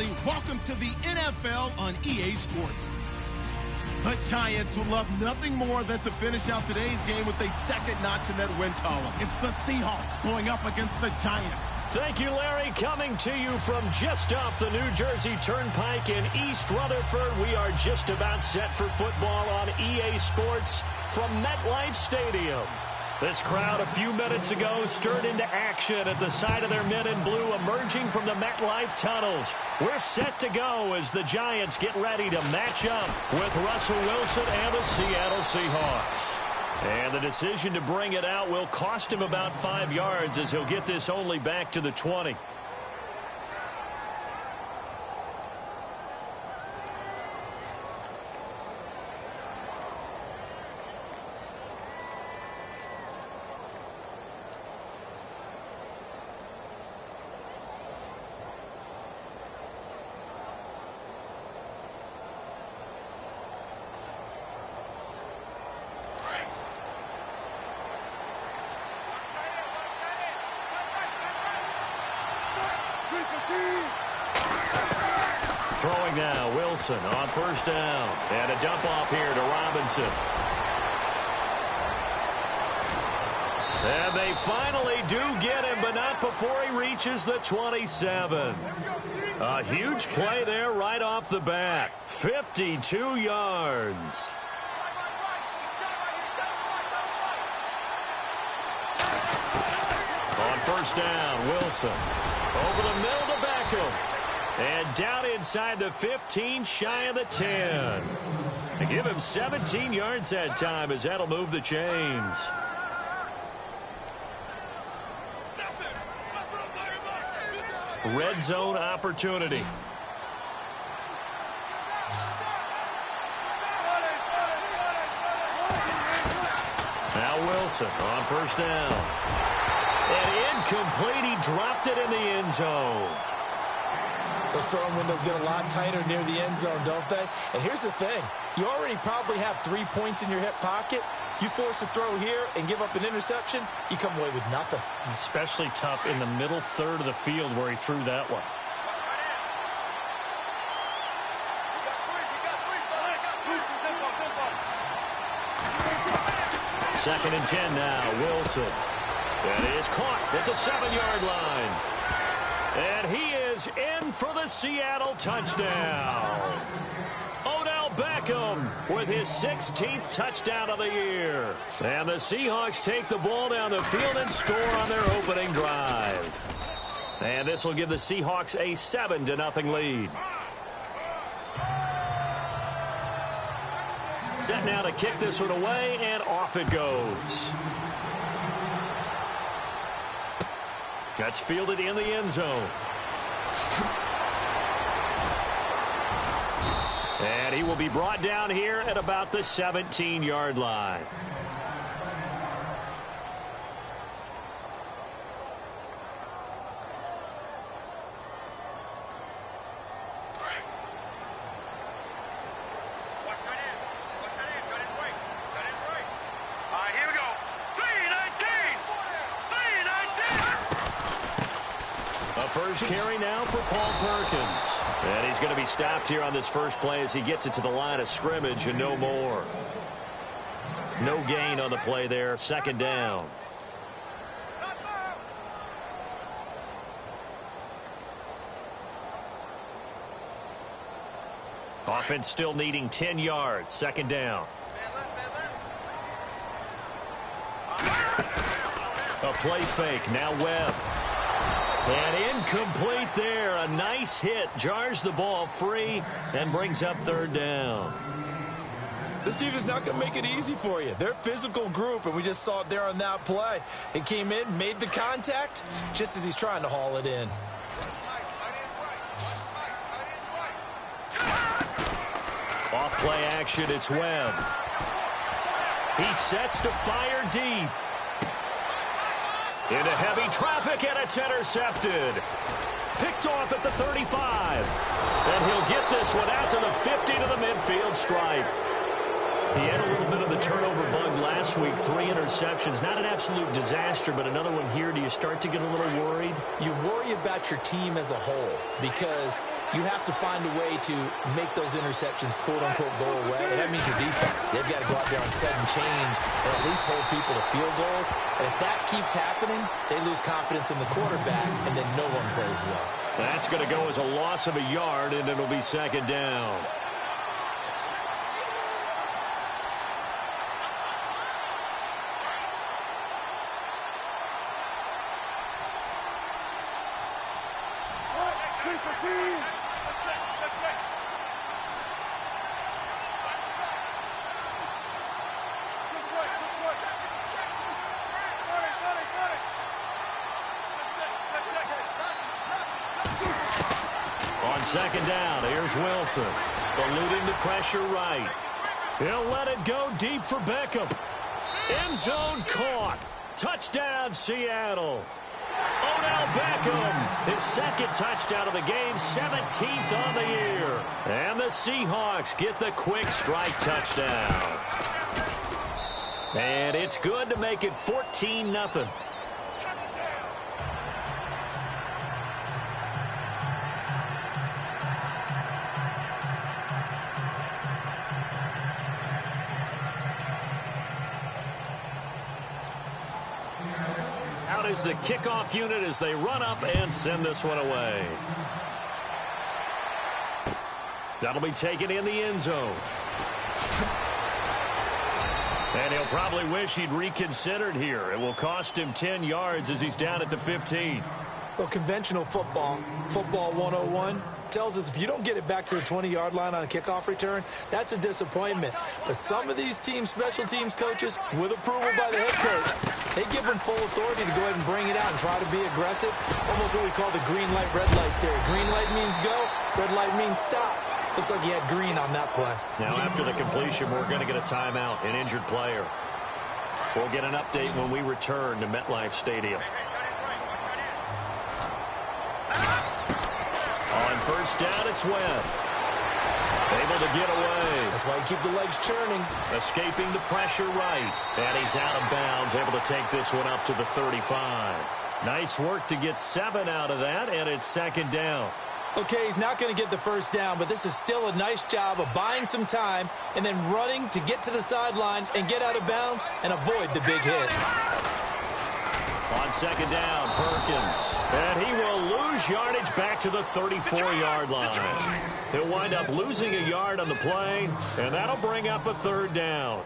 family, welcome to the NFL on EA Sports. The Giants would love nothing more than to finish out today's game with a second notch in that win column. It's the Seahawks going up against the Giants. Thank you, Larry. Coming to you from just off the New Jersey Turnpike in East Rutherford. We are just about set for football on EA Sports from MetLife Stadium. This crowd a few minutes ago stirred into action at the side of their men in blue emerging from the MetLife tunnels. We're set to go as the Giants get ready to match up with Russell Wilson and the Seattle Seahawks. And the decision to bring it out will cost him about 5 yards as he'll get this only back to the 20. Throwing now, Wilson on first down. And a dump off here to Robinson. And they finally do get him, but not before he reaches the 27. A huge play there right off the bat. 52 yards. On first down, Wilson. Over the middle to Beckham. And down inside the 15, shy of the 10. They give him 17 yards that time as that'll move the chains. Red zone opportunity. Now Wilson on first down. And incomplete. He dropped it in the end zone. Those throwing windows get a lot tighter near the end zone, don't they? And here's the thing. You already probably have 3 points in your hip pocket. You force a throw here and give up an interception, you come away with nothing. Especially tough in the middle third of the field where he threw that one. Second and 10 now, Wilson. And he is caught at the 7-yard line. And he is in for the Seattle touchdown. Odell Beckham with his 16th touchdown of the year. And the Seahawks take the ball down the field and score on their opening drive. And this will give the Seahawks a 7-0 lead. Set now to kick this one away, and off it goes. That's fielded in the end zone. And he will be brought down here at about the 17-yard line. First carry now for Paul Perkins. And he's going to be stopped here on this first play as he gets it to the line of scrimmage and no more. No gain on the play there. Second down. Offense still needing 10 yards. Second down. A play fake. Now Webb. And incomplete there. A nice hit. Jars the ball free and brings up third down. This team is not going to make it easy for you. They're a physical group, and we just saw it there on that play. It came in, made the contact, just as he's trying to haul it in. Off play action, it's Webb. He sets to fire deep. Into heavy traffic, and it's intercepted. Picked off at the 35. And he'll get this one out to the 50 to the midfield stripe. He had a little bit of the turnover bug last week, 3 interceptions. Not an absolute disaster, but another one here. Do you start to get a little worried? You worry about your team as a whole because you have to find a way to make those interceptions, quote-unquote, go away. And that means your defense. They've got to go out there on sudden change and at least hold people to field goals. And if that keeps happening, they lose confidence in the quarterback, and then no one plays well. That's going to go as a loss of a yard, and it'll be second down. On second down, here's Wilson. Eluding the pressure right. He'll let it go deep for Beckham. End zone caught. Touchdown, Seattle. Odell Beckham, his second touchdown of the game, 17th on the year. And the Seahawks get the quick strike touchdown. And it's good to make it 14-0. Out is the kickoff unit as they run up and send this one away. That'll be taken in the end zone. And he'll probably wish he'd reconsidered here. It will cost him 10 yards as he's down at the 15. Well, conventional football 101, tells us if you don't get it back to the 20-yard line on a kickoff return, that's a disappointment. But some of these teams, special teams coaches, with approval by the head coach, they give them full authority to go ahead and bring it out and try to be aggressive. Almost what we call the green light, red light theory. Green light means go, red light means stop. Looks like he had green on that play. Now after the completion, we're going to get a timeout, an injured player. We'll get an update when we return to MetLife Stadium. On first down, it's Webb. Able to get away. That's why you keep the legs churning. Escaping the pressure right. And he's out of bounds, able to take this one up to the 35. Nice work to get 7 out of that, and it's second down. Okay, he's not going to get the first down, but this is still a nice job of buying some time and then running to get to the sideline and get out of bounds and avoid the big hit. On second down, Perkins. And he will lose yardage back to the 34-yard line. He'll wind up losing a yard on the play, and that'll bring up a third down.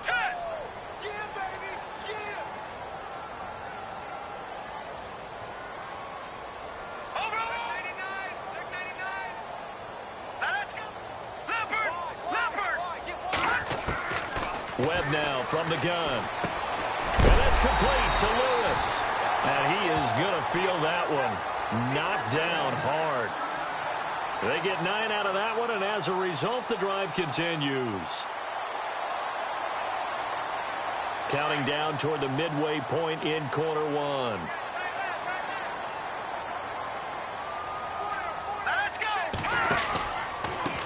Webb now from the gun. And that's complete to Lewis. And he is going to feel that one knocked down hard. They get 9 out of that one, and as a result, the drive continues. Counting down toward the midway point in quarter one.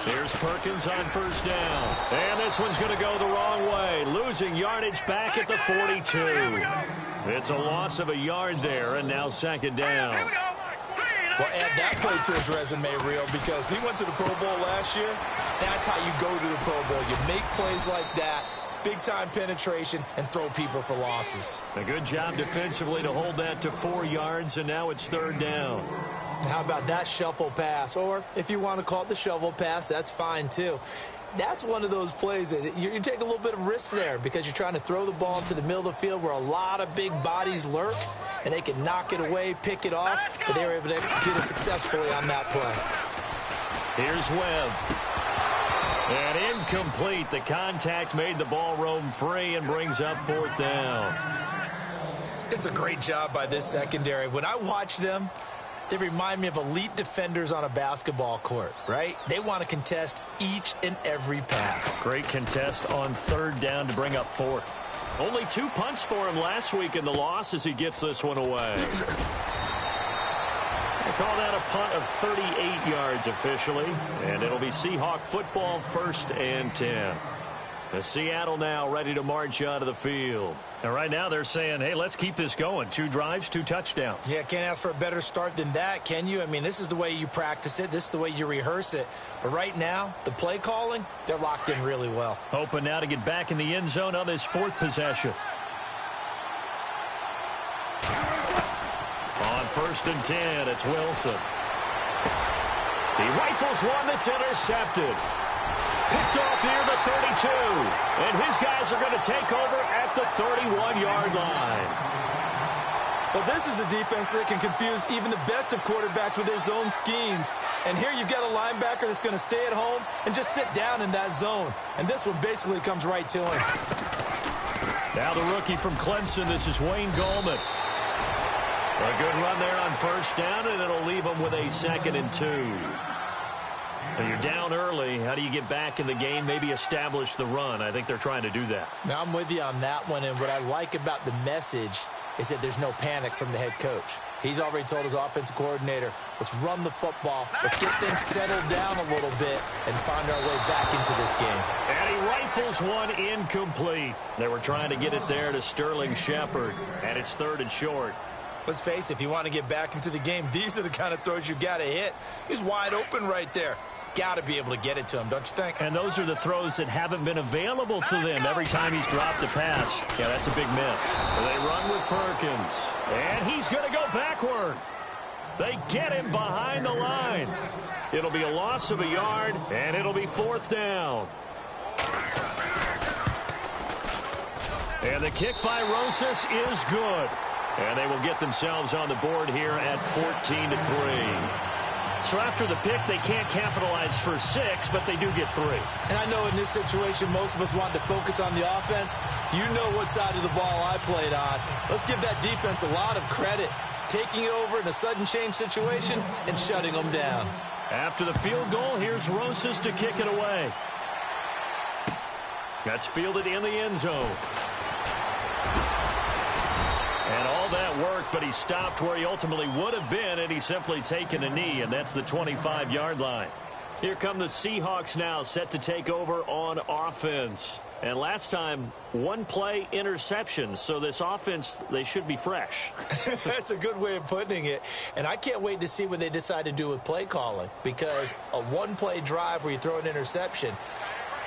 Here's Perkins on first down. And this one's going to go the wrong way. Losing yardage back at the 42. It's a loss of a yard there, and now second down. Well, add that play to his resume, Real, because he went to the Pro Bowl last year. That's how you go to the Pro Bowl. You make plays like that, big-time penetration, and throw people for losses. A good job defensively to hold that to 4 yards, and now it's third down. How about that shuffle pass? Or if you want to call it the shovel pass, that's fine too. That's one of those plays that you take a little bit of risk there because you're trying to throw the ball to the middle of the field where a lot of big bodies lurk, and they can knock it away, pick it off, but they were able to execute it successfully on that play. Here's Webb. And incomplete. The contact made the ball roam free and brings up fourth down. It's a great job by this secondary. When I watch them, they remind me of elite defenders on a basketball court, right? They want to contest each and every pass. Great contest on third down to bring up fourth. Only 2 punts for him last week in the loss as he gets this one away. I call that a punt of 38 yards officially, and it'll be Seahawk football, 1st and 10. The Seattle now ready to march onto the field. And right now they're saying, hey, let's keep this going. 2 drives, 2 touchdowns. Yeah, can't ask for a better start than that, can you? I mean, this is the way you practice it. This is the way you rehearse it. But right now, the play calling, they're locked in really well. Hoping now to get back in the end zone on this 4th possession. On 1st and 10, it's Wilson. He rifles one that's intercepted. Picked off near the 32. And his guys are going to take over at the 31-yard line. Well, this is a defense that can confuse even the best of quarterbacks with their zone schemes. And here you've got a linebacker that's going to stay at home and just sit down in that zone. And this one basically comes right to him. Now the rookie from Clemson, this is Wayne Gallman. A good run there on 1st down, and it'll leave them with a 2nd and 2. When you're down early, how do you get back in the game, maybe establish the run? I think they're trying to do that. Now, I'm with you on that one, and what I like about the message is that there's no panic from the head coach. He's already told his offensive coordinator, let's run the football, let's get things settled down a little bit and find our way back into this game. And he rifles one incomplete. They were trying to get it there to Sterling Shepard, and it's 3rd and short. Let's face it, if you want to get back into the game, these are the kind of throws you got to hit. He's wide open right there. Got to be able to get it to him, don't you think? And those are the throws that haven't been available to them every time he's dropped a pass. Yeah, that's a big miss. They run with Perkins. And he's going to go backward. They get him behind the line. It'll be a loss of a yard, and it'll be 4th down. And the kick by Rosas is good. And they will get themselves on the board here at 14-3. So after the pick, they can't capitalize for 6, but they do get 3. And I know in this situation, most of us want to focus on the offense. You know what side of the ball I played on. Let's give that defense a lot of credit. Taking it over in a sudden change situation and shutting them down. After the field goal, here's Rosas to kick it away. That's fielded in the end zone. And all that work, but he stopped where he ultimately would have been, and he's simply taken a knee, and that's the 25-yard line. Here come the Seahawks now, set to take over on offense. And last time, 1-play interception, so this offense, they should be fresh. That's a good way of putting it. And I can't wait to see what they decide to do with play calling, because a 1-play drive where you throw an interception,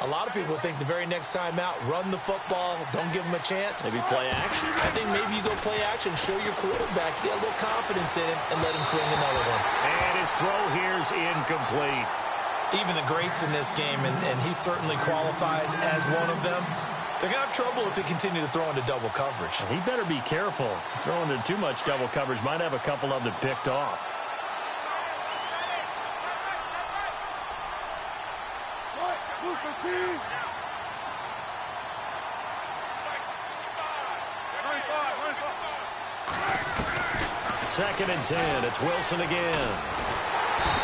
a lot of people think the very next time out, run the football, don't give them a chance. Maybe play action? I think maybe you go play action, show your quarterback, get a little confidence in him, and let him fling another one. And his throw here's incomplete. Even the greats in this game, and he certainly qualifies as one of them, they're going to have trouble if they continue to throw into double coverage. He better be careful. Throwing into too much double coverage might have a couple of them picked off. Second and 10. It's Wilson again.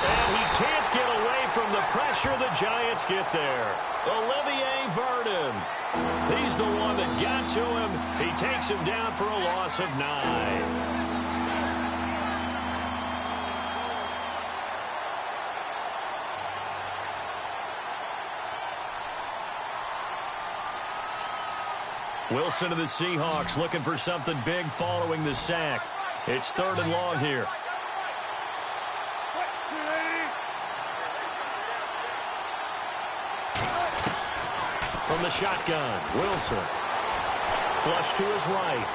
And he can't get away from the pressure. The Giants get there. Olivier Vernon. He's the one that got to him. He takes him down for a loss of 9. Wilson of the Seahawks looking for something big following the sack. It's 3rd and long here. From the shotgun, Wilson. Flush to his right.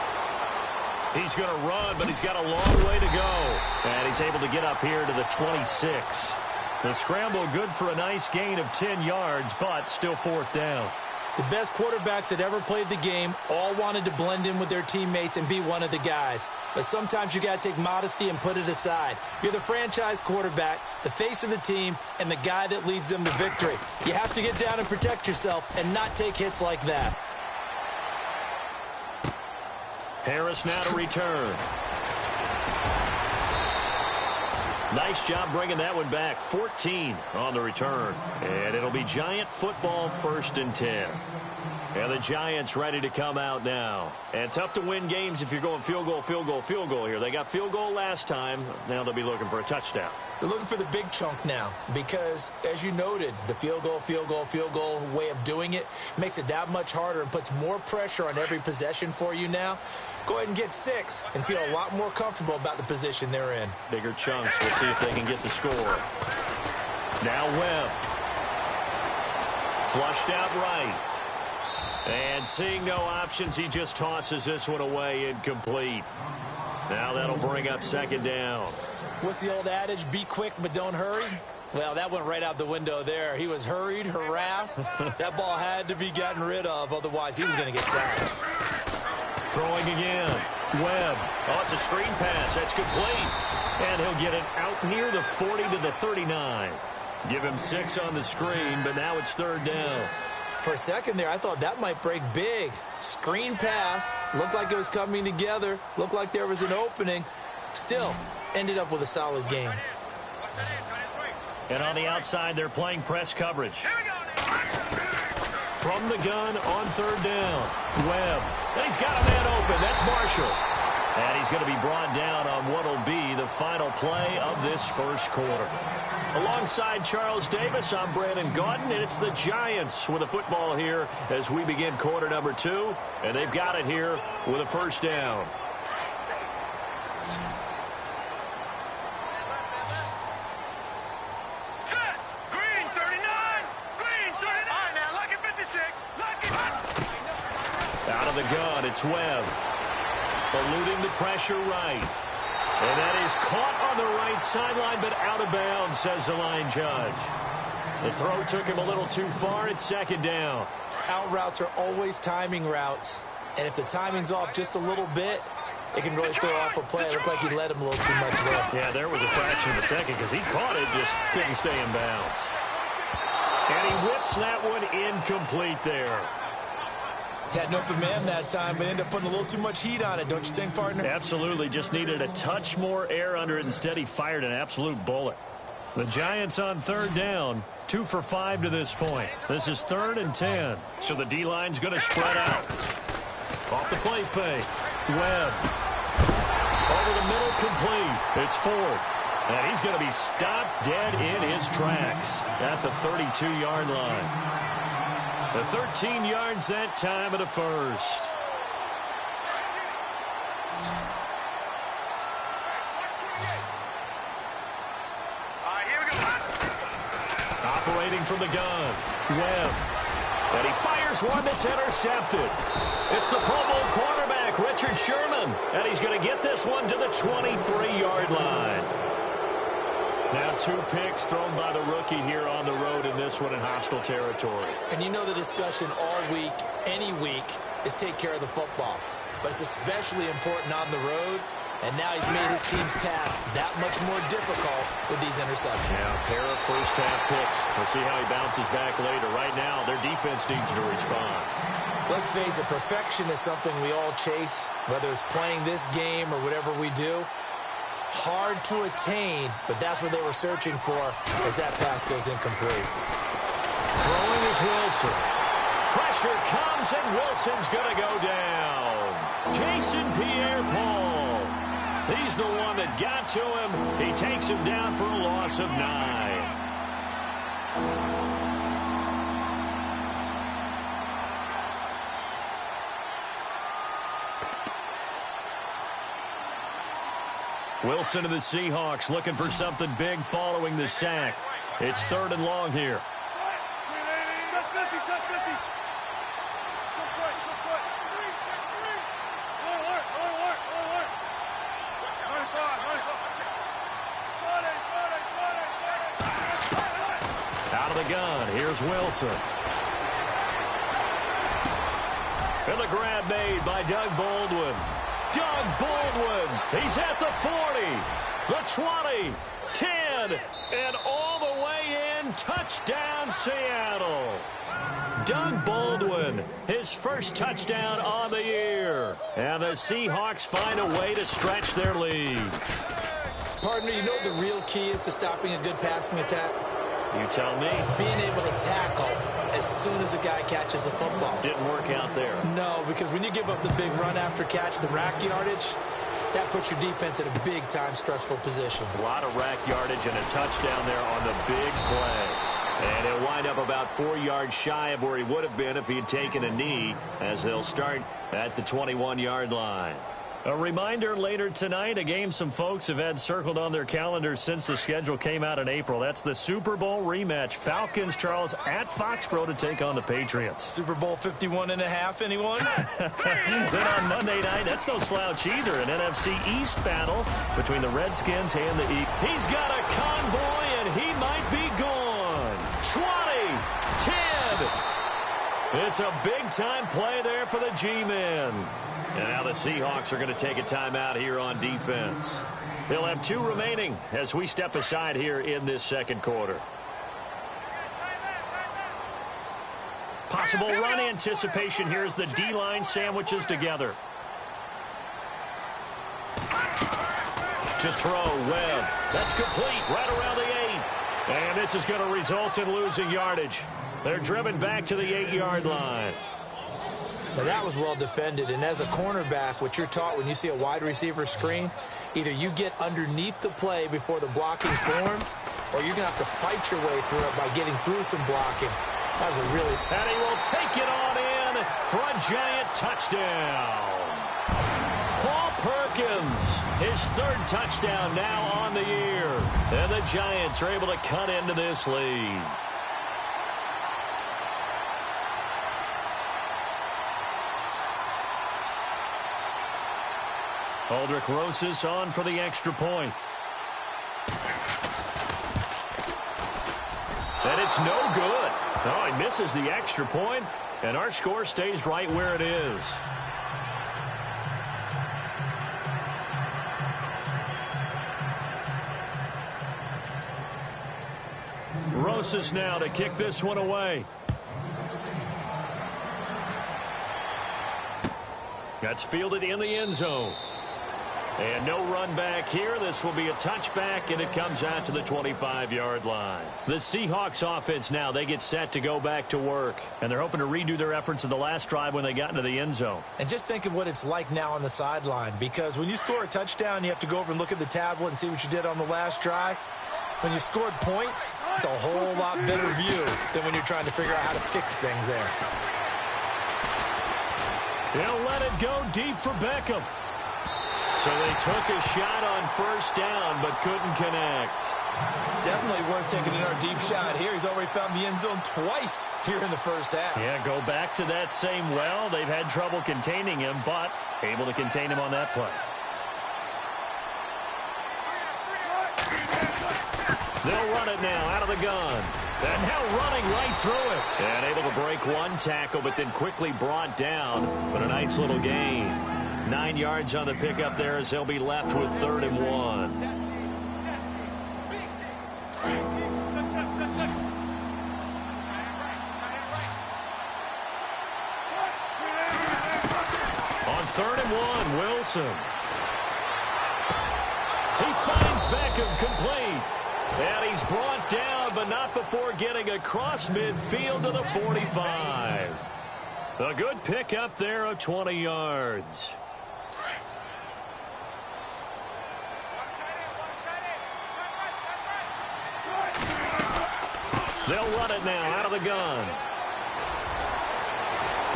He's going to run, but he's got a long way to go. And he's able to get up here to the 26. The scramble good for a nice gain of 10 yards, but still 4th down. The best quarterbacks that ever played the game all wanted to blend in with their teammates and be one of the guys. But sometimes you got to take modesty and put it aside. You're the franchise quarterback, the face of the team, and the guy that leads them to victory. You have to get down and protect yourself and not take hits like that. Harris now to return. Nice job bringing that one back. 14 on the return. And it'll be Giant football, 1st and 10. And the Giants ready to come out now. And tough to win games if you're going field goal, field goal, field goal here. They got field goal last time. Now they'll be looking for a touchdown. They're looking for the big chunk now because, as you noted, the field goal, field goal, field goal way of doing it makes it that much harder and puts more pressure on every possession for you now. Go ahead and get 6 and feel a lot more comfortable about the position they're in. Bigger chunks. We'll see if they can get the score. Now Webb. Flushed out right. And seeing no options, he just tosses this one away incomplete. Now that'll bring up second down. What's the old adage? Be quick, but don't hurry. Well, that went right out the window there. He was hurried, harassed. That ball had to be gotten rid of. Otherwise, he was going to get sacked. Throwing again. Webb. Oh, it's a screen pass. That's complete. And he'll get it out near the 40 to the 39. Give him 6 on the screen, but now it's third down. For a second there, I thought that might break big. Screen pass. Looked like it was coming together. Looked like there was an opening. Still, ended up with a solid game. And on the outside, they're playing press coverage. From the gun on third down. Webb. And he's got a man open. That's Marshall. And he's going to be brought down on what will be the final play of this first quarter. Alongside Charles Davis, I'm Brandon Gaudin, and it's the Giants with a football here as we begin quarter number 2. And they've got it here with a first down. Out of the gun, it's Webb. Eluding the pressure right. And that is caught on the right sideline, but out of bounds, says the line judge. The throw took him a little too far. It's second down. Out routes are always timing routes. And if the timing's off just a little bit, it can really throw off a play. It looked like he let him a little too much there. Yeah, there was a fraction of a second because he caught it, just couldn't stay in bounds. And he whips that one incomplete there. Had an open man that time, but ended up putting a little too much heat on it, don't you think, partner? Absolutely. Just needed a touch more air under it. Instead, he fired an absolute bullet. The Giants on third down, 2 for 5 to this point. This is 3rd and 10. So the D-line's going to spread out. Off the play fake. Webb. Over the middle, complete. It's Ford. And he's going to be stopped dead in his tracks at the 32-yard line. The 13 yards that time of the first. Here we go. Operating from the gun. Webb. And he fires one that's intercepted. It's the Pro Bowl cornerback, Richard Sherman. And he's going to get this one to the 23-yard line. Now 2 picks thrown by the rookie here on the road in this one in hostile territory. And you know the discussion all week, any week, is take care of the football. But it's especially important on the road. And now he's made his team's task that much more difficult with these interceptions. Yeah, a pair of first-half picks. We'll see how he bounces back later. Right now, their defense needs to respond. Let's face it, perfection is something we all chase, whether it's playing this game or whatever we do. Hard to attain, but that's what they were searching for as that pass goes incomplete. Throwing is Wilson. Pressure comes, and Wilson's going to go down. Jason Pierre-Paul. He's the one that got to him. He takes him down for a loss of 9. Wilson of the Seahawks looking for something big following the sack. It's 3rd and long here. Out of the gun, here's Wilson. And the grab made by Doug Baldwin. Doug Baldwin, he's at the 40, the 20, 10, and all the way in. Touchdown, Seattle. Doug Baldwin, his first touchdown on the year. And the Seahawks find a way to stretch their lead. Partner, you know what the real key is to stopping a good passing attack? You tell me. Being able to tackle as soon as a guy catches the football. Didn't work out there. No, because when you give up the big run after catch, the rack yardage, that puts your defense in a big-time stressful position. A lot of rack yardage and a touchdown there on the big play. And he'll wind up about 4 yards shy of where he would have been if he had taken a knee, as they'll start at the 21-yard line. A reminder later tonight, a game some folks have had circled on their calendars since the schedule came out in April. That's the Super Bowl rematch. Falcons, Charles, at Foxborough to take on the Patriots. Super Bowl 51.5, anyone? Then on Monday night, that's no slouch either. An NFC East battle between the Redskins and the Eagles. He's got a convoy, and he might be gone. 20, 10. It's a big-time play there for the G-men. And now the Seahawks are going to take a timeout here on defense. They'll have 2 remaining as we step aside here in this second quarter. Possible run anticipation here as the D-line sandwiches together. To throw, Webb. That's complete right around the 8. And this is going to result in losing yardage. They're driven back to the 8-yard line. Now, that was well defended, and as a cornerback, what you're taught when you see a wide receiver screen, either you get underneath the play before the blocking forms, or you're going to have to fight your way through it by getting through some blocking. That was a really... And he will take it on in for a giant touchdown. Paul Perkins, his 3rd touchdown now on the year. And the Giants are able to cut into this lead. Aldrick Rosas on for the extra point. And it's no good. Oh, he misses the extra point, and our score stays right where it is. Rosas now to kick this one away. That's fielded in the end zone. And no run back here. This will be a touchback, and it comes out to the 25-yard line. The Seahawks offense now, they get set to go back to work. And they're hoping to redo their efforts in the last drive when they got into the end zone. And just think of what it's like now on the sideline, because when you score a touchdown, you have to go over and look at the tablet and see what you did on the last drive. When you scored points, it's a whole lot better view than when you're trying to figure out how to fix things there. He'll let it go deep for Beckham. So they took a shot on first down, but couldn't connect. Definitely worth taking another deep shot here. He's already found the end zone twice here in the first half. Yeah, go back to that same well. They've had trouble containing him, but able to contain him on that play. They'll run it now out of the gun. And now running right through it. And able to break one tackle, but then quickly brought down. But a nice little gain. 9 yards on the pickup there as they'll be left with 3rd and 1. On 3rd and 1, Wilson. He finds Beckham complete. And he's brought down, but not before getting across midfield to the 45. A good pickup there of 20 yards. They'll run it now out of the gun.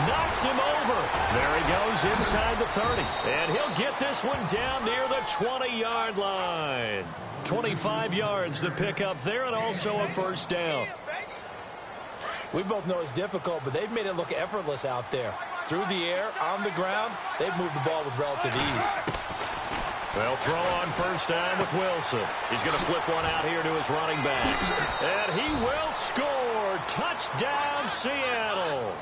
Knocks him over. There he goes inside the 30. And he'll get this one down near the 20-yard line. 25 yards to pick up there, and also a first down. We both know it's difficult, but they've made it look effortless out there. Through the air, on the ground, they've moved the ball with relative ease. They'll throw on first down with Wilson. He's going to flip one out here to his running back. And he will score. Touchdown, Seattle.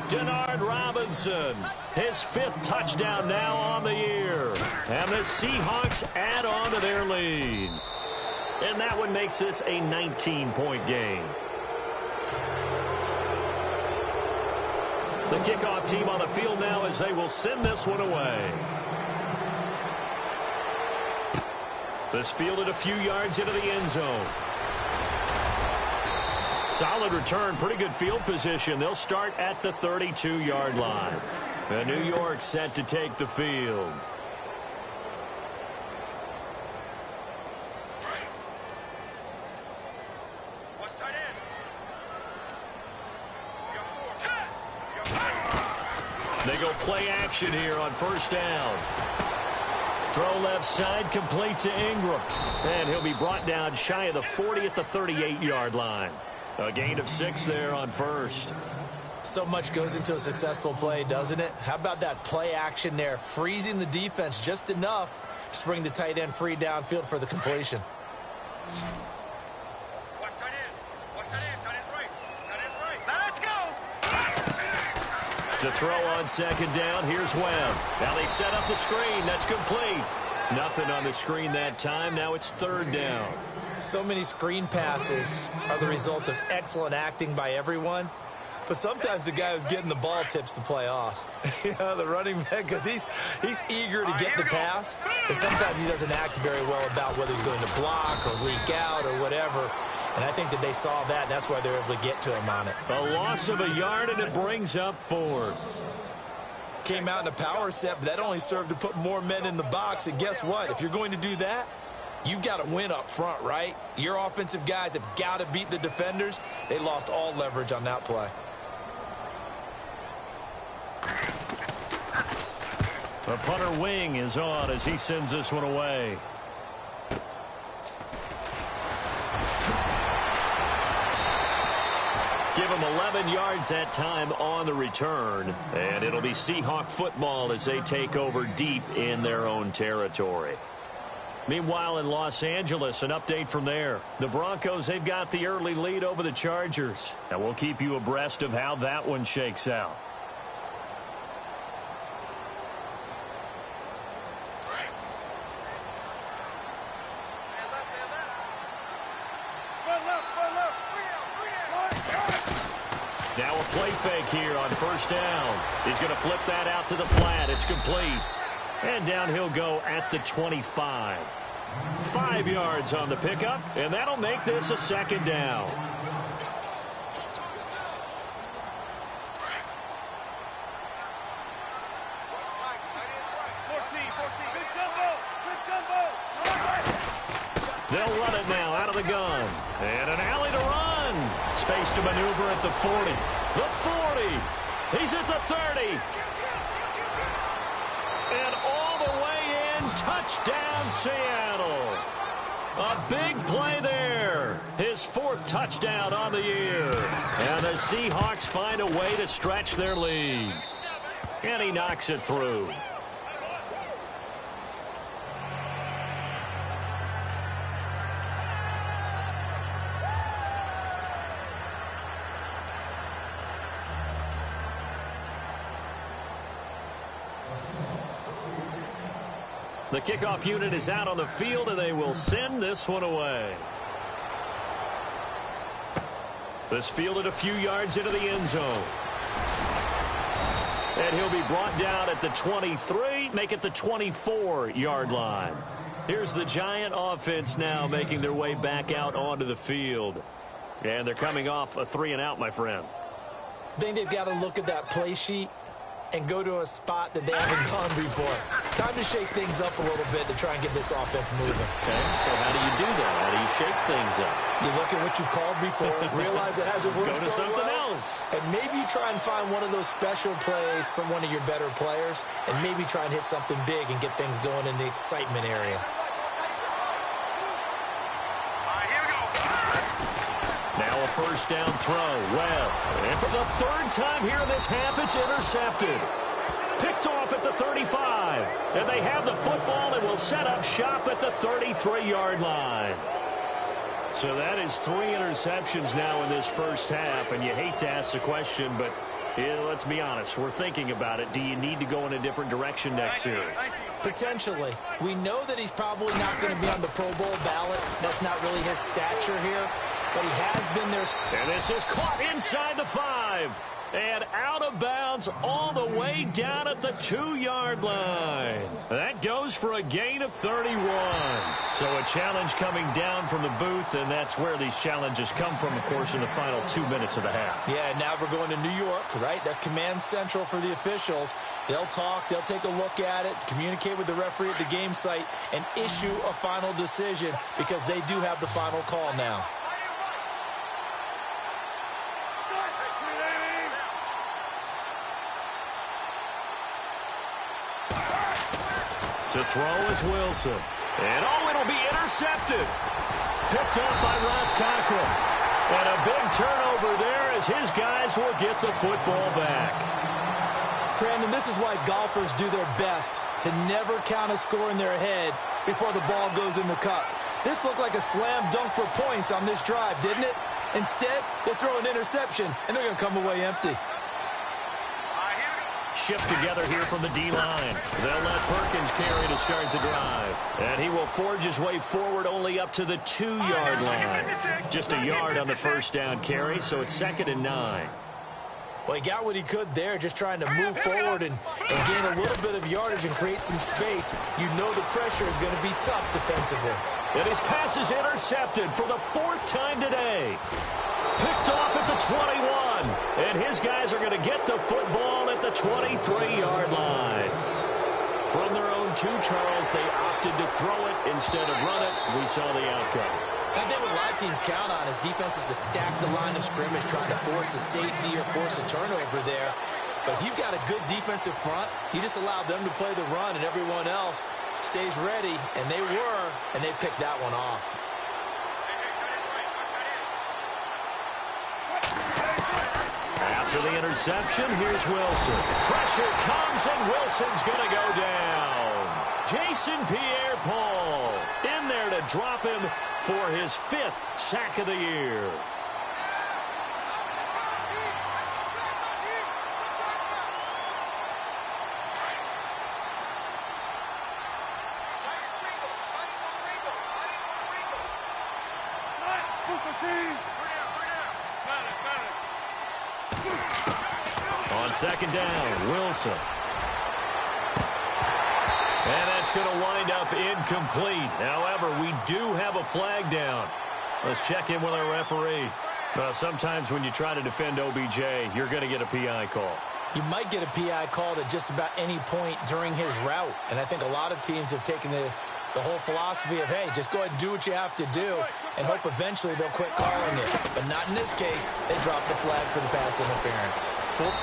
Denard Robinson, his 5th touchdown now on the year. And the Seahawks add on to their lead. And that one makes this a 19-point game. The kickoff team on the field now as they will send this one away. This fielded a few yards into the end zone. Solid return, pretty good field position. They'll start at the 32-yard line. The New York set to take the field. They go play action here on first down. Throw left side, complete to Ingram. And he'll be brought down shy of the 40 at the 38-yard line. A gain of 6 there on first. So much goes into a successful play, doesn't it? How about that play action there, freezing the defense just enough to bring the tight end free downfield for the completion. Watch tight end. Watch tight end. Tight end's right. Tight end's right. Now let's go. To throw on second down, here's Webb. Now they set up the screen. That's complete. Nothing on the screen that time. Now it's third down. So many screen passes are the result of excellent acting by everyone. But sometimes the guy who's getting the ball tips the play off. The running back, because he's eager to get the pass. And sometimes he doesn't act very well about whether he's going to block or leak out or whatever. And I think that they saw that, and that's why they're able to get to him on it. A loss of a yard, and it brings up fourth. Came out in a power set, but that only served to put more men in the box. And guess what? If you're going to do that, you've got to win up front, right? Your offensive guys have got to beat the defenders. They lost all leverage on that play. The punter wing is on as he sends this one away. Give him 11 yards that time on the return. And it'll be Seahawk football as they take over deep in their own territory. Meanwhile, in Los Angeles, an update from there. The Broncos, they've got the early lead over the Chargers. And we'll keep you abreast of how that one shakes out. Now a play fake here on first down. He's going to flip that out to the flat. It's complete. And down he'll go at the 25. 5 yards on the pickup, and that'll make this a second down. They'll run it now out of the gun. And an alley to run. Space to maneuver at the 40. The 40. He's at the 30. And all the way in. Touchdown, Seattle. A big play there. His 4th touchdown on the year. And the Seahawks find a way to stretch their lead. And he knocks it through. The kickoff unit is out on the field, and they will send this one away. This fielded a few yards into the end zone. And he'll be brought down at the 23, make it the 24-yard line. Here's the Giant offense now making their way back out onto the field. And they're coming off a 3-and-out, my friend. I think they've got to look at that play sheet and go to a spot that they haven't gone before. Time to shake things up a little bit to try and get this offense moving. Okay, so how do you do that? How do you shake things up? You look at what you've called before, realize it hasn't worked Go to so something well, else. and maybe you try and find one of those special plays from one of your better players, and maybe try and hit something big and get things going in the excitement area. Now a first down throw. Well, and for the 3rd time here in this half, it's intercepted. Picked off at the 35. And they have the football and will set up shop at the 33-yard line. So that is 3 interceptions now in this first half. And you hate to ask the question, but let's be honest. We're thinking about it. Do you need to go in a different direction next series? Potentially. We know that he's probably not going to be on the Pro Bowl ballot. That's not really his stature here. But he has been there. And this is caught inside the 5. And out of bounds all the way down at the 2-yard line. That goes for a gain of 31. So a challenge coming down from the booth, and that's where these challenges come from, of course, in the final 2 minutes of the half. Yeah, now we're going to New York, right? That's command central for the officials. They'll talk, they'll take a look at it, communicate with the referee at the game site, and issue a final decision because they do have the final call now. To throw is Wilson. And, it'll be intercepted. Picked up by Ross Cockrell. And a big turnover there as his guys will get the football back. Brandon, this is why golfers do their best to never count a score in their head before the ball goes in the cup. This looked like a slam dunk for points on this drive, didn't it? Instead, they throw an interception, and they're going to come away empty. Shift together here from the D-line. They'll let Perkins carry to start the drive. And he will forge his way forward only up to the 2-yard line. Just a yard on the first down carry, so it's 2nd and 9. Well, he got what he could there, just trying to move forward and gain a little bit of yardage and create some space. You know the pressure is going to be tough defensively. And his pass is intercepted for the 4th time today. Picked off at the 21. And his guys are going to get the football at the 23-yard line. From their own 2, Charles, they opted to throw it instead of run it. We saw the outcome. I think what a lot of teams count on is defenses to stack the line of scrimmage, trying to force a safety or force a turnover there. But if you've got a good defensive front, you just allow them to play the run and everyone else stays ready, and they were, and they picked that one off. After the interception, here's Wilson. Pressure comes, and Wilson's going to go down. Jason Pierre-Paul in there to drop him for his 5th sack of the year. On 2nd down, Wilson. And that's going to wind up incomplete. However, we do have a flag down. Let's check in with our referee. Sometimes when you try to defend OBJ, you're going to get a PI call. You might get a PI called at just about any point during his route. And I think a lot of teams have taken the whole philosophy of, hey, just go ahead and do what you have to do and hope eventually they'll quit calling it. But not in this case. They dropped the flag for the pass interference.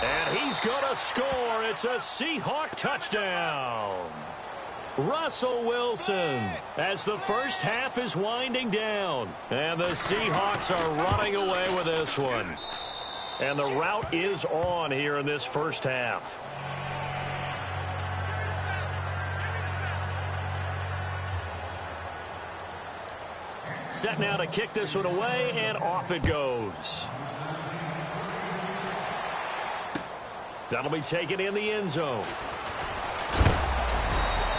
And he's going to score. It's a Seahawk touchdown. Russell Wilson as the first half is winding down. And the Seahawks are running away with this one. And the route is on here in this first half. Set now to kick this one away, and off it goes. That'll be taken in the end zone.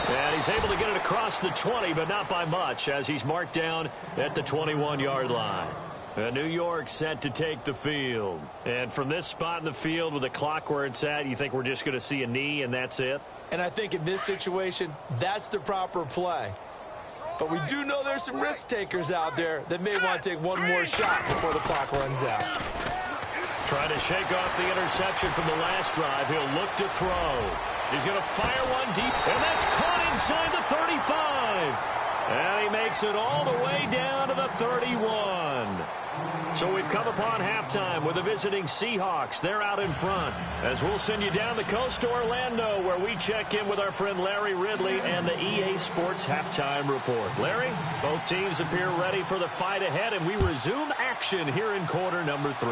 And he's able to get it across the 20, but not by much, as he's marked down at the 21-yard line. And New York set to take the field. And from this spot in the field with the clock where it's at, you think we're just going to see a knee and that's it? And I think in this situation, that's the proper play. But we do know there's some risk takers out there that may want to take one more shot before the clock runs out. Trying to shake off the interception from the last drive. He'll look to throw. He's going to fire one deep, and that's caught inside the 35. And he makes it all the way down to the 31. So we've come upon halftime with the visiting Seahawks. They're out in front. As we'll send you down the coast to Orlando, where we check in with our friend Larry Ridley and the EA Sports Halftime Report. Larry, both teams appear ready for the fight ahead, and we resume action here in quarter number 3.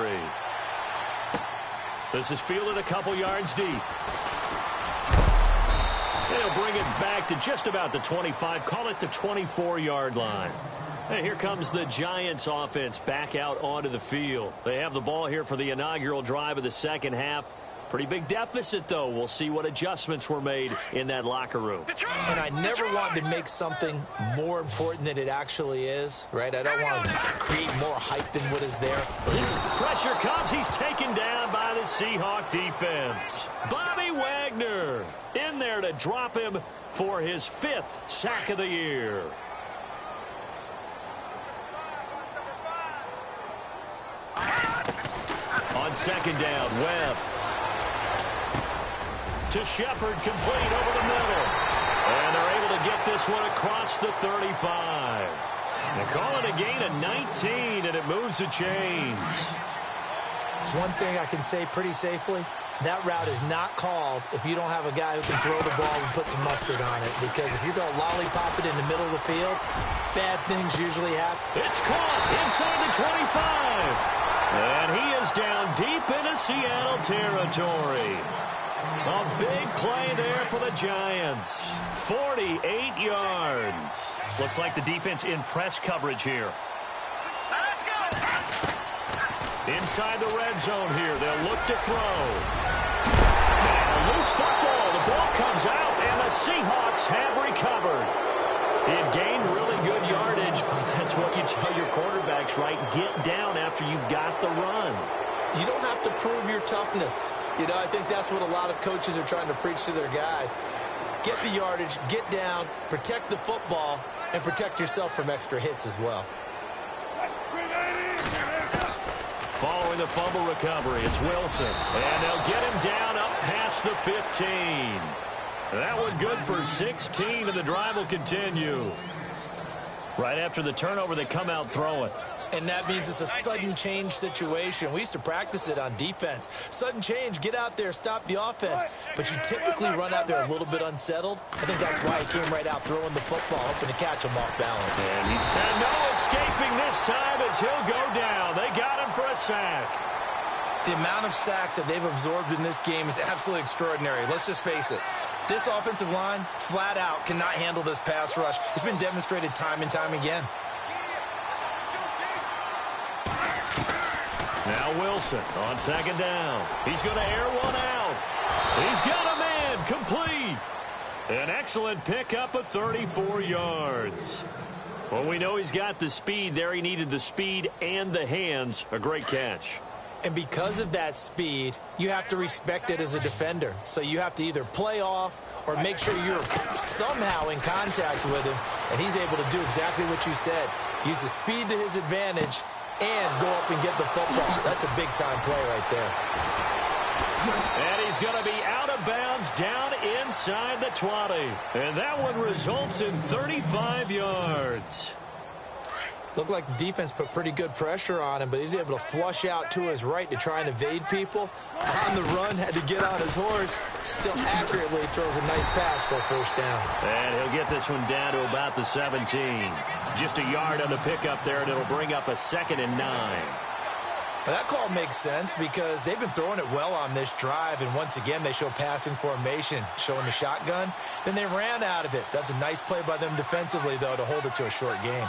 This is fielded a couple yards deep. They'll bring it back to just about the 25, call it the 24-yard line. And here comes the Giants offense back out onto the field. They have the ball here for the inaugural drive of the second half. Pretty big deficit, though. We'll see what adjustments were made in that locker room. And I never wanted to make something more important than it actually is, right? I don't want to create more hype than what is there. Pressure comes. He's taken down by the Seahawk defense. Bobby Wagner in there to drop him for his 5th sack of the year. On second down, Webb to Shepard, complete over the middle. And they're able to get this one across the 35. They call it a gain of 19, and it moves the chains. One thing I can say pretty safely, that route is not called if you don't have a guy who can throw the ball and put some mustard on it. Because if you're going to lollipop it in the middle of the field, bad things usually happen. It's caught inside the 25. And he is down deep into Seattle territory. A big play there for the Giants. 48 yards. Looks like the defense in press coverage here. Let's go. Inside the red zone here. They'll look to throw. And a loose football. The ball comes out, and the Seahawks have recovered. It gained really good yardage, but that's what you tell your quarterbacks, right? Get down after you got the run. You don't have to prove your toughness. You know, I think that's what a lot of coaches are trying to preach to their guys. Get the yardage, get down, protect the football, and protect yourself from extra hits as well. Following the fumble recovery, it's Wilson. And they'll get him down up past the 15. That one good for 16, and the drive will continue. Right after the turnover, they come out throwing. And that means it's a sudden change situation. We used to practice it on defense. Sudden change, get out there, stop the offense. But you typically run out there a little bit unsettled. I think that's why he came right out throwing the football, hoping to catch him off balance. And no escaping this time as he'll go down. They got him for a sack. The amount of sacks that they've absorbed in this game is absolutely extraordinary. Let's just face it. This offensive line, flat out, cannot handle this pass rush. It's been demonstrated time and time again. Now Wilson on second down. He's going to air one out. He's got a man complete. An excellent pickup of 34 yards. Well, we know he's got the speed there. He needed the speed and the hands. A great catch. And because of that speed, you have to respect it as a defender. So you have to either play off or make sure you're somehow in contact with him. And he's able to do exactly what you said. Use the speed to his advantage and go up and get the football. That's a big-time play right there. And he's going to be out of bounds down inside the 20. And that one results in 35 yards. Looked like the defense put pretty good pressure on him, but he's able to flush out to his right to try and evade people. On the run, had to get on his horse. Still accurately throws a nice pass for a first down. And he'll get this one down to about the 17. Just a yard on the pickup there, and it'll bring up a 2nd and 9. Well, that call makes sense because they've been throwing it well on this drive, and once again they show passing formation, showing the shotgun. Then they ran out of it. That's a nice play by them defensively, though, to hold it to a short game.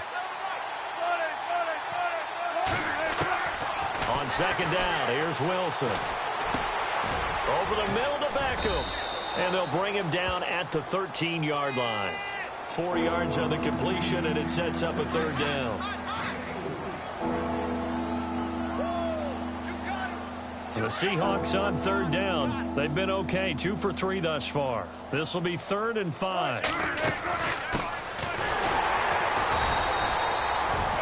On second down, here's Wilson. Over the middle to Beckham. And they'll bring him down at the 13-yard line. 4 yards on the completion, and it sets up a 3rd down. The Seahawks on 3rd down. They've been okay, 2 for 3 thus far. This will be 3rd and 5.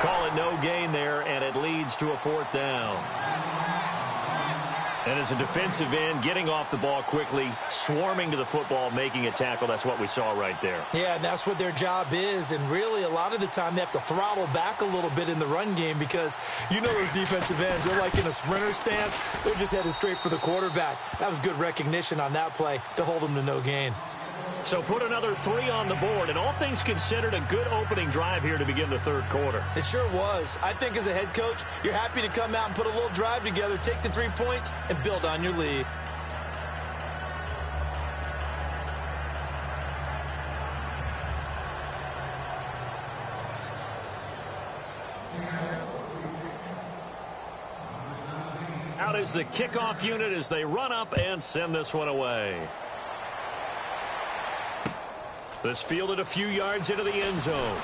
Call it no gain there, and it leads to a 4th down. And as a defensive end, getting off the ball quickly, swarming to the football, making a tackle, that's what we saw right there. Yeah, and that's what their job is. And really, a lot of the time, they have to throttle back a little bit in the run game because you know those defensive ends, they're like in a sprinter stance. They're just headed straight for the quarterback. That was good recognition on that play to hold them to no gain. So put another 3 on the board, and all things considered, a good opening drive here to begin the 3rd quarter. It sure was. I think as a head coach, you're happy to come out and put a little drive together, take the 3 points, and build on your lead. Out is the kickoff unit as they run up and send this one away. This fielded a few yards into the end zone.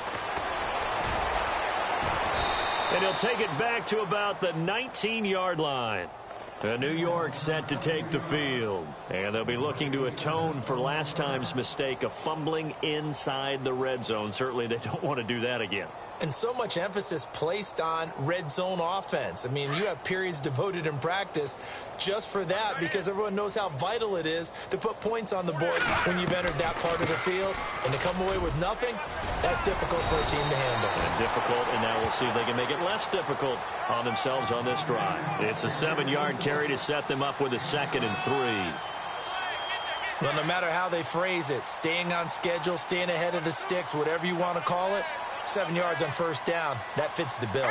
And he'll take it back to about the 19-yard line. New York set to take the field. And they'll be looking to atone for last time's mistake of fumbling inside the red zone. Certainly they don't want to do that again. And so much emphasis placed on red zone offense. I mean, you have periods devoted in practice just for that because everyone knows how vital it is to put points on the board when you've entered that part of the field. And to come away with nothing, that's difficult for a team to handle. And difficult, and now we'll see if they can make it less difficult on themselves on this drive. It's a 7-yard carry to set them up with a 2nd and 3. Well, no matter how they phrase it, staying on schedule, staying ahead of the sticks, whatever you want to call it, 7 yards on first down, that fits the bill.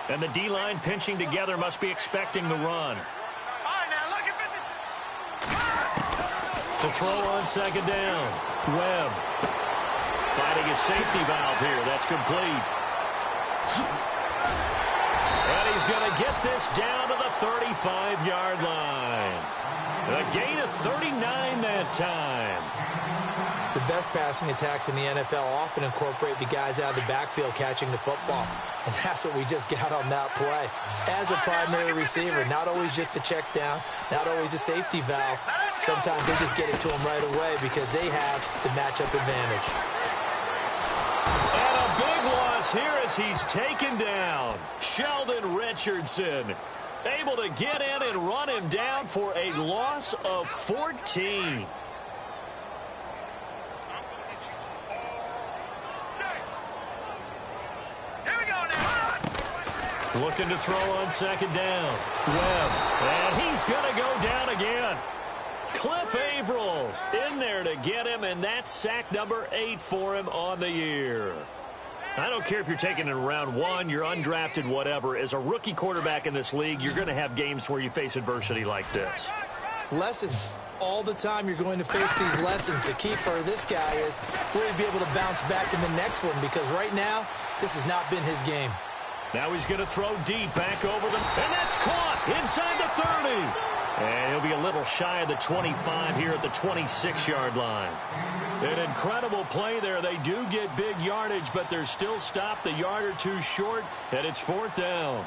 And the D-line pinching together must be expecting the run. To throw on 2nd down. Webb fighting his safety valve here. That's complete. And he's going to get this down to the 35-yard line. A gain of 39 that time. The best passing attacks in the NFL often incorporate the guys out of the backfield catching the football. And that's what we just got on that play. As a primary receiver, not always just a check down, not always a safety valve. Sometimes they just get it to him right away because they have the matchup advantage. And a big loss here as he's taken down. Sheldon Richardson able to get in and run him down for a loss of 14. Looking to throw on 2nd down. Webb. And he's going to go down again. Cliff Averill in there to get him, and that's sack number 8 for him on the year. I don't care if you're taking it in round 1, you're undrafted, whatever. As a rookie quarterback in this league, you're going to have games where you face adversity like this. Lessons. All the time you're going to face these lessons. The key for this guy is will he be able to bounce back in the next one, because right now, this has not been his game. Now he's going to throw deep back over them. And that's caught inside the 30. And he'll be a little shy of the 25 here at the 26-yard line. An incredible play there. They do get big yardage, but they're still stopped a yard or two short, and it's 4th down.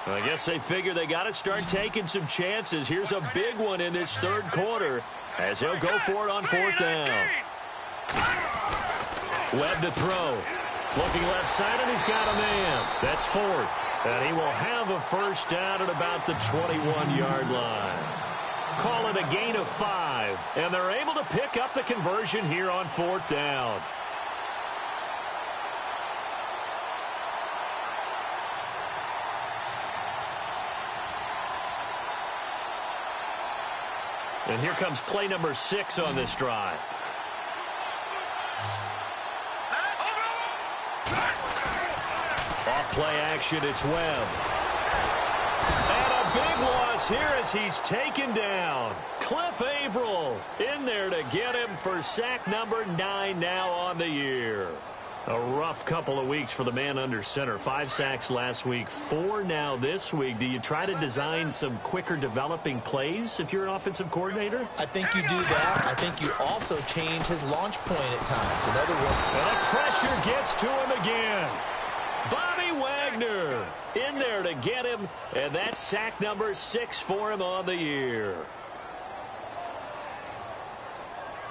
I guess they figure they got to start taking some chances. Here's a big one in this 3rd quarter as he'll go for it on 4th down. Webb to throw. Looking left side, and he's got a man. That's 4th. And he will have a 1st down at about the 21-yard line. Call it a gain of 5. And they're able to pick up the conversion here on 4th down. And here comes play number 6 on this drive. Off play action, it's Webb. And a big loss here as he's taken down. Cliff Averill in there to get him for sack number 9 now on the year. A rough couple of weeks for the man under center. 5 sacks last week, 4 now this week. Do you try to design some quicker developing plays if you're an offensive coordinator? I think you do that. I think you also change his launch point at times. In other words, and the pressure gets to him again. Bobby Wagner in there to get him, and that's sack number 6 for him on the year.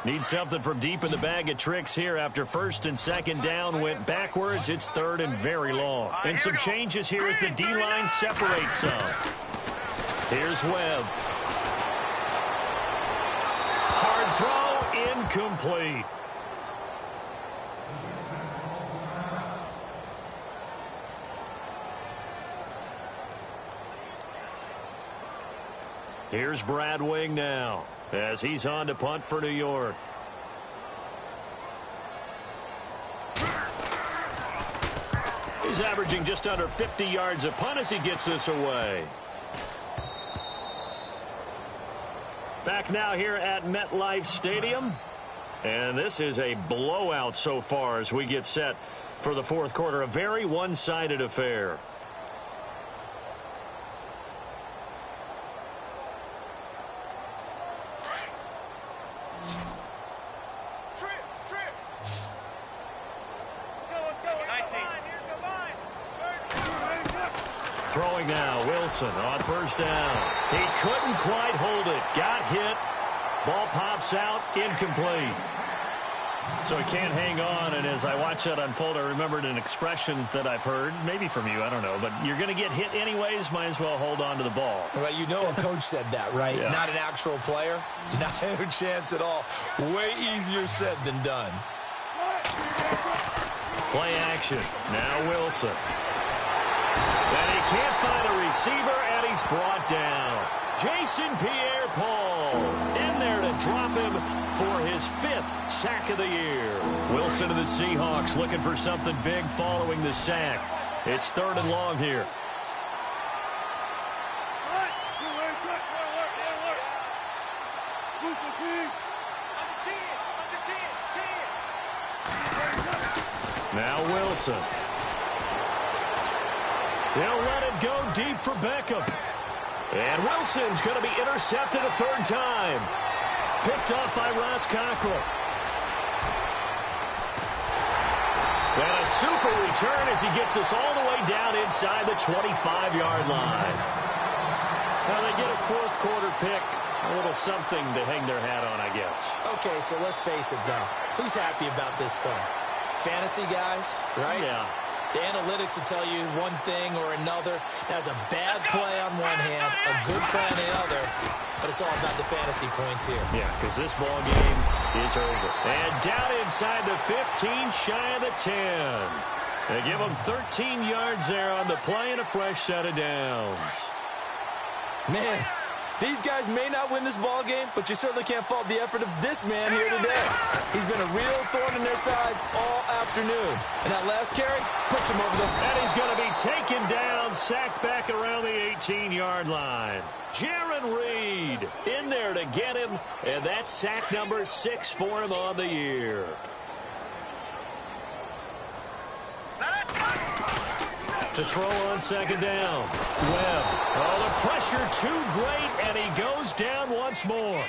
Need something from deep in the bag of tricks here after 1st and 2nd down went backwards. It's 3rd and very long. And some changes here as the D-line separates some. Here's Webb. Hard throw, incomplete. Here's Brad Wing now, as he's on to punt for New York. He's averaging just under 50 yards a punt as he gets this away. Back now here at MetLife Stadium. And this is a blowout so far as we get set for the fourth quarter. A very one-sided affair. Throwing now, Wilson on first down. He couldn't quite hold it. Got hit. Ball pops out, incomplete. So he can't hang on, and as I watch that unfold, I remembered an expression that I've heard, maybe from you, I don't know, but you're going to get hit anyways, might as well hold on to the ball. Well, you know a coach said that, right? Yeah. Not an actual player. Not a chance at all. Way easier said than done. Play action. Now Wilson. And he can't find a receiver, and he's brought down. Jason Pierre-Paul in there to drop him for his 5th sack of the year. Wilson of the Seahawks looking for something big following the sack. It's 3rd and long here. Now Wilson. They'll let it go deep for Beckham. And Wilson's going to be intercepted a 3rd time. Picked up by Ross Cockrell. And a super return as he gets us all the way down inside the 25-yard line. Now they get a 4th quarter pick. A little something to hang their hat on, I guess. Okay, so let's face it, though. Who's happy about this play? Fantasy guys, right? Yeah. The analytics will tell you one thing or another. That's a bad play on one hand, a good play on the other, but it's all about the fantasy points here. Yeah, because this ball game is over. And down inside the 15, shy of the 10. They give them 13 yards there on the play and a fresh set of downs. Man, these guys may not win this ball game, but you certainly can't fault the effort of this man here today. He's been a real thorn in their sides all afternoon. And that last carry puts him over the... And he's going to be taken down, sacked back around the 18-yard line. Jaron Reed in there to get him, and that's sack number 6 for him on the year. To throw on 2nd down. Webb. Oh, the pressure too great, and he goes down once more.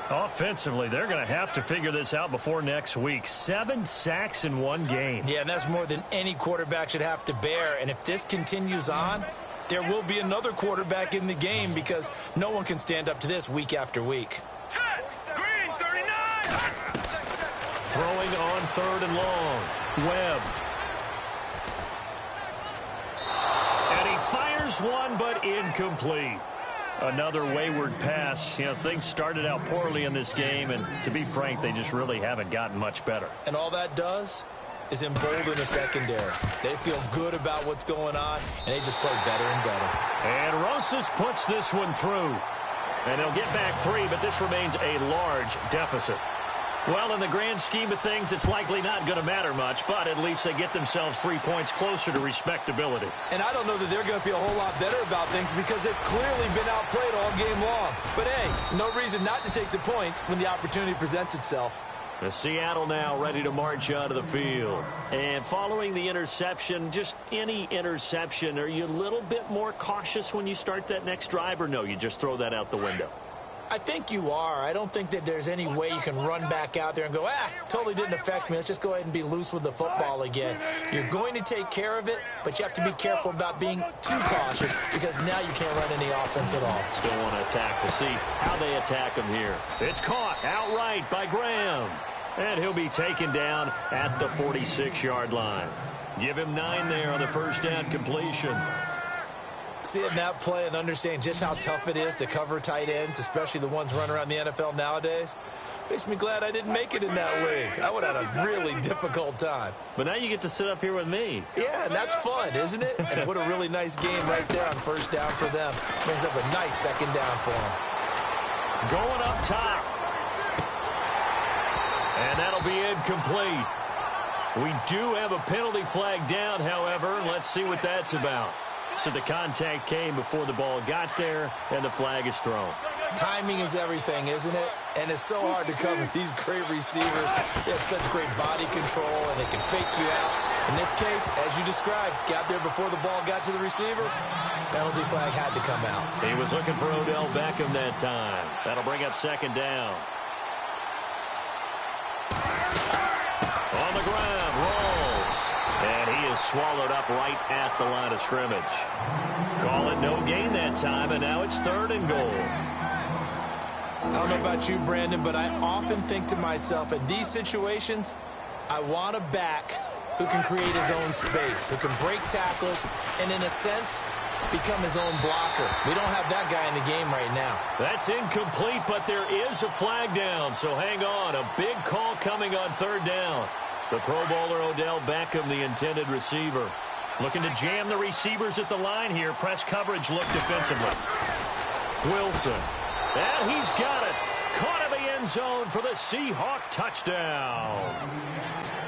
Offensively, they're going to have to figure this out before next week. 7 sacks in one game. Yeah, and that's more than any quarterback should have to bear. And if this continues on, there will be another quarterback in the game because no one can stand up to this week after week. Green, 39! Throwing on 3rd and long. Webb. And he fires one, but incomplete. Another wayward pass. You know, things started out poorly in this game, and to be frank, they just really haven't gotten much better. And all that does is embolden the secondary. They feel good about what's going on, and they just play better and better. And Rosas puts this one through. And they'll get back 3, but this remains a large deficit. Well, in the grand scheme of things, it's likely not going to matter much, but at least they get themselves 3 points closer to respectability. And I don't know that they're going to feel a whole lot better about things because they've clearly been outplayed all game long. But, hey, no reason not to take the points when the opportunity presents itself. The Seattle now ready to march onto the field. And following the interception, just any interception, are you a little bit more cautious when you start that next drive, or no, you just throw that out the window? I think you are. I don't think that there's any way you can run back out there and go, totally didn't affect me. Let's just go ahead and be loose with the football again. You're going to take care of it, but you have to be careful about being too cautious because now you can't run any offense at all. Still want to attack. We'll see how they attack him here. It's caught outright by Graham. And he'll be taken down at the 46-yard line. Give him 9 there on the first down completion. Seeing that play and understanding just how tough it is to cover tight ends, especially the ones running around the NFL nowadays, makes me glad I didn't make it in that league. I would have had a really difficult time. But now you get to sit up here with me. Yeah, and that's fun, isn't it? And what a really nice game right there on first down for them. Brings up a nice 2nd down for them. Going up top. And that'll be incomplete. We do have a penalty flag down, however. Let's see what that's about. So the contact came before the ball got there, and the flag is thrown. Timing is everything, isn't it? And it's so hard to cover these great receivers. They have such great body control, and they can fake you out. In this case, as you described, got there before the ball got to the receiver. Penalty flag had to come out. He was looking for Odell Beckham that time. That'll bring up second down. On the ground, rolls. And he is swallowed up right at the line of scrimmage. Call it no gain that time, and now it's 3rd and goal. I don't know about you, Brandon, but I often think to myself, in these situations, I want a back who can create his own space, who can break tackles, and in a sense, become his own blocker. We don't have that guy in the game right now. That's incomplete, but there is a flag down, so hang on. A big call coming on 3rd down. The Pro Bowler Odell Beckham, the intended receiver. Looking to jam the receivers at the line here. Press coverage look defensively. Wilson. And he's got it. Caught in the end zone for the Seahawk touchdown.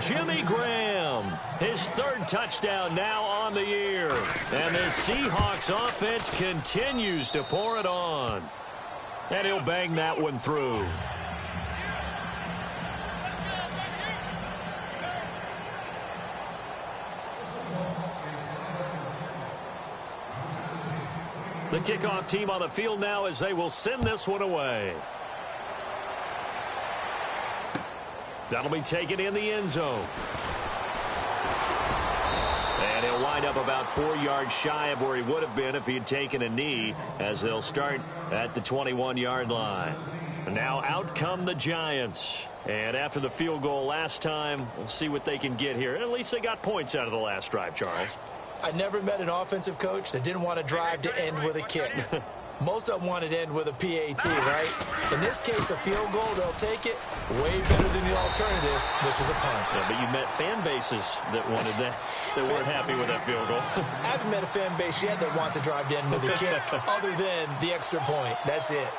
Jimmy Graham, his 3rd touchdown now on the year. And the Seahawks offense continues to pour it on. And he'll bang that one through. The kickoff team on the field now as they will send this one away. That'll be taken in the end zone. And he'll wind up about 4 yards shy of where he would have been if he had taken a knee, as they'll start at the 21-yard line. And now out come the Giants. And after the field goal last time, we'll see what they can get here. At least they got points out of the last drive, Charles. I never met an offensive coach that didn't want to drive to end with a kick. Most of them wanted to end with a PAT, right? In this case, a field goal, they'll take it way better than the alternative, which is a punt. Yeah, but you've met fan bases that wanted that, that weren't happy with that field goal. I haven't met a fan base yet that wants to drive to end with a kick other than the extra point. That's it.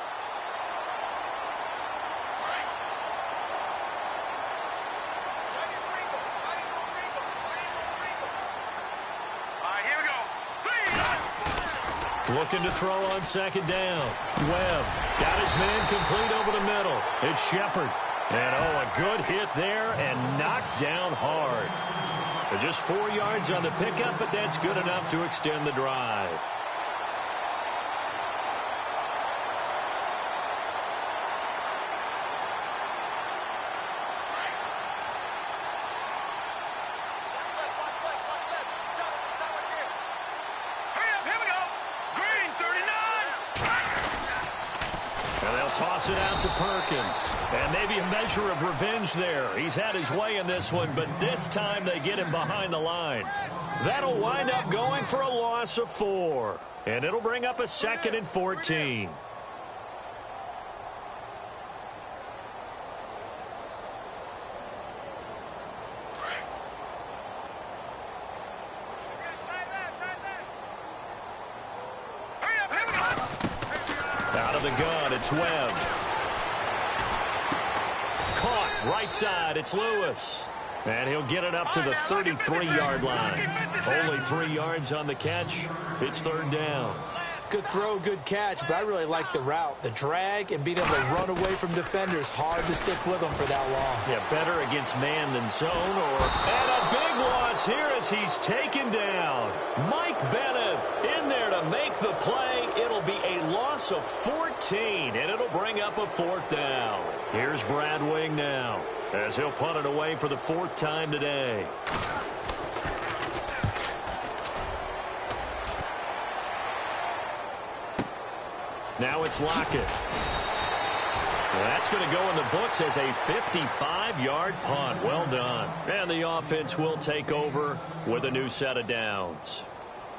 Looking to throw on 2nd down. Webb got his man complete over the middle. It's Shepard. And, a good hit there and knocked down hard. Just 4 yards on the pickup, but that's good enough to extend the drive. Toss it out to Perkins. And maybe a measure of revenge there. He's had his way in this one, but this time they get him behind the line. That'll wind up going for a loss of 4. And it'll bring up a 2nd and 14. The gun, it's Webb. Caught right side, it's Lewis. And he'll get it up to the 33-yard line. Only 3 yards on the catch. It's 3rd down. Good throw, good catch, but I really like the route. The drag and being able to run away from defenders, hard to stick with them for that long. Yeah, better against man than zone. And a big loss here as he's taken down. Mike Bennett in there to make the play. It'll be a loss of 14, and it'll bring up a 4th down. Here's Brad Wing now as he'll punt it away for the 4th time today. Now it's Lockett. That's going to go in the books as a 55-yard punt. Well done. And the offense will take over with a new set of downs.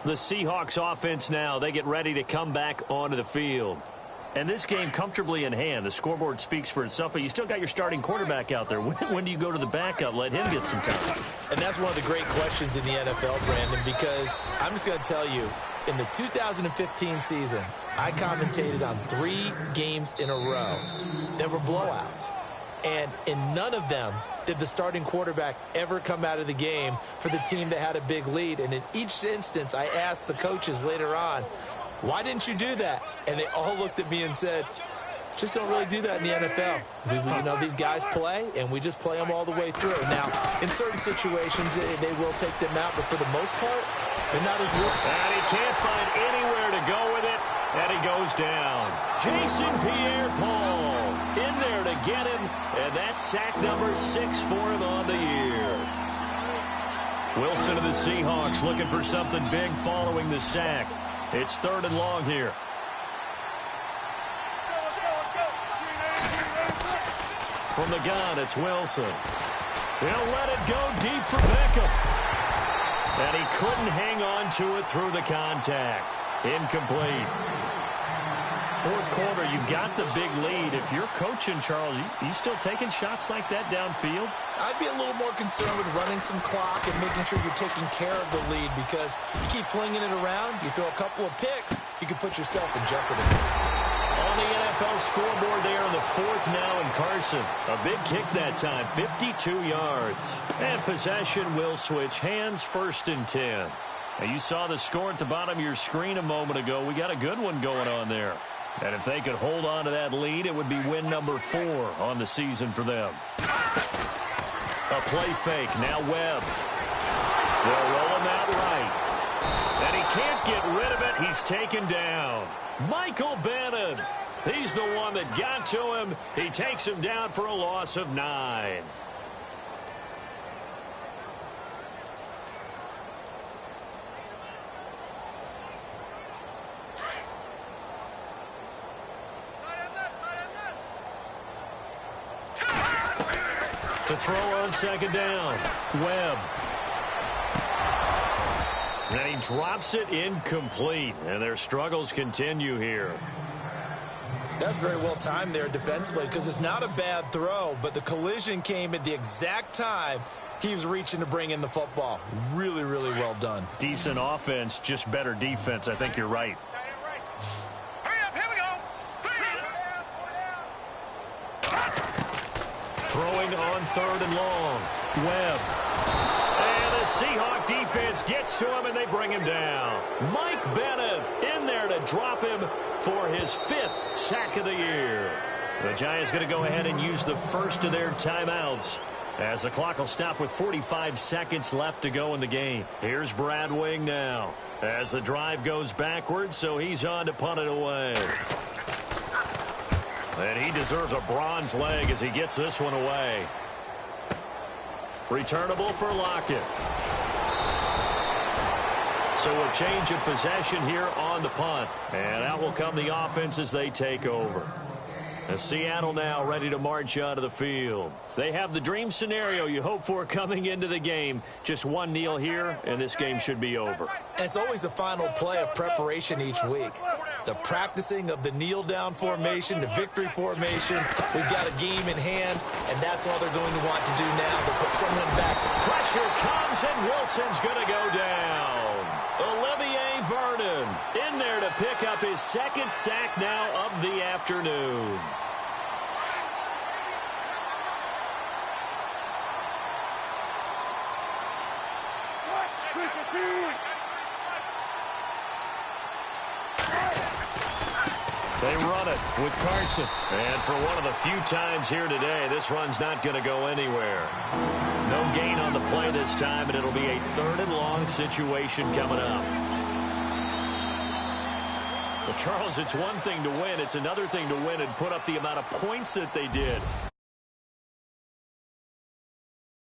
The Seahawks offense now, they get ready to come back onto the field. And this game comfortably in hand. The scoreboard speaks for itself, but you still got your starting quarterback out there. When do you go to the backup? Let him get some time. And that's one of the great questions in the NFL, Brandon, because I'm just going to tell you, in the 2015 season, I commentated on 3 games in a row that were blowouts. And in none of them did the starting quarterback ever come out of the game for the team that had a big lead. And in each instance, I asked the coaches later on, why didn't you do that? And they all looked at me and said, just don't really do that in the NFL. You know, these guys play, and we just play them all the way through. Now, in certain situations, they will take them out, but for the most part, they're not as good. And he can't find anywhere to go with it, and he goes down. Jason Pierre-Paul in there to get him, and that's sack number 6 for him on the year. Wilson of the Seahawks looking for something big following the sack. It's 3rd and long here. From the gun, it's Wilson. He'll let it go deep for Beckham. And he couldn't hang on to it through the contact. Incomplete. 4th quarter, you've got the big lead. If you're coaching, Charles, you still taking shots like that downfield? I'd be a little more concerned with running some clock and making sure you're taking care of the lead, because you keep flinging it around, you throw a couple of picks, you can put yourself in jeopardy. On the NFL scoreboard there in the 4th now, and Carson, a big kick that time, 52 yards. And possession will switch hands, 1st and 10. Now, you saw the score at the bottom of your screen a moment ago. We got a good one going on there. And if they could hold on to that lead, it would be win number 4 on the season for them. A play fake, now Webb. They'll roll him out right. And he can't get rid of it. He's taken down. Michael Bannon. He's the one that got to him. He takes him down for a loss of 9. To throw on 2nd down, Webb. And he drops it incomplete, and their struggles continue here. That's very well timed there defensively, because it's not a bad throw, but the collision came at the exact time he was reaching to bring in the football. Really, really well done. Decent offense, just better defense. I think you're right. Throwing on 3rd and long. Webb. And the Seahawk defense gets to him, and they bring him down. Mike Bennett in there to drop him for his 5th sack of the year. The Giants going to go ahead and use the first of their timeouts, as the clock will stop with 45 seconds left to go in the game. Here's Brad Wing now, as the drive goes backwards, so he's on to punt it away. And he deserves a bronze leg as he gets this one away. Returnable for Lockett. So a change of possession here on the punt. And out will come the offense as they take over. As Seattle now ready to march out of the field. They have the dream scenario you hope for coming into the game. Just one kneel here, and this game should be over. And it's always the final play of preparation each week. The practicing of the kneel-down formation, the victory formation. We've got a game in hand, and that's all they're going to want to do now, to put someone back. Pressure comes, and Wilson's going to go down. Olivier Vernon in there to pick up his 2nd sack now of the afternoon. They run it with Carson. And for one of the few times here today, this run's not going to go anywhere. No gain on the play this time, and it'll be a 3rd and long situation coming up. Well, Charles, it's one thing to win. It's another thing to win and put up the amount of points that they did.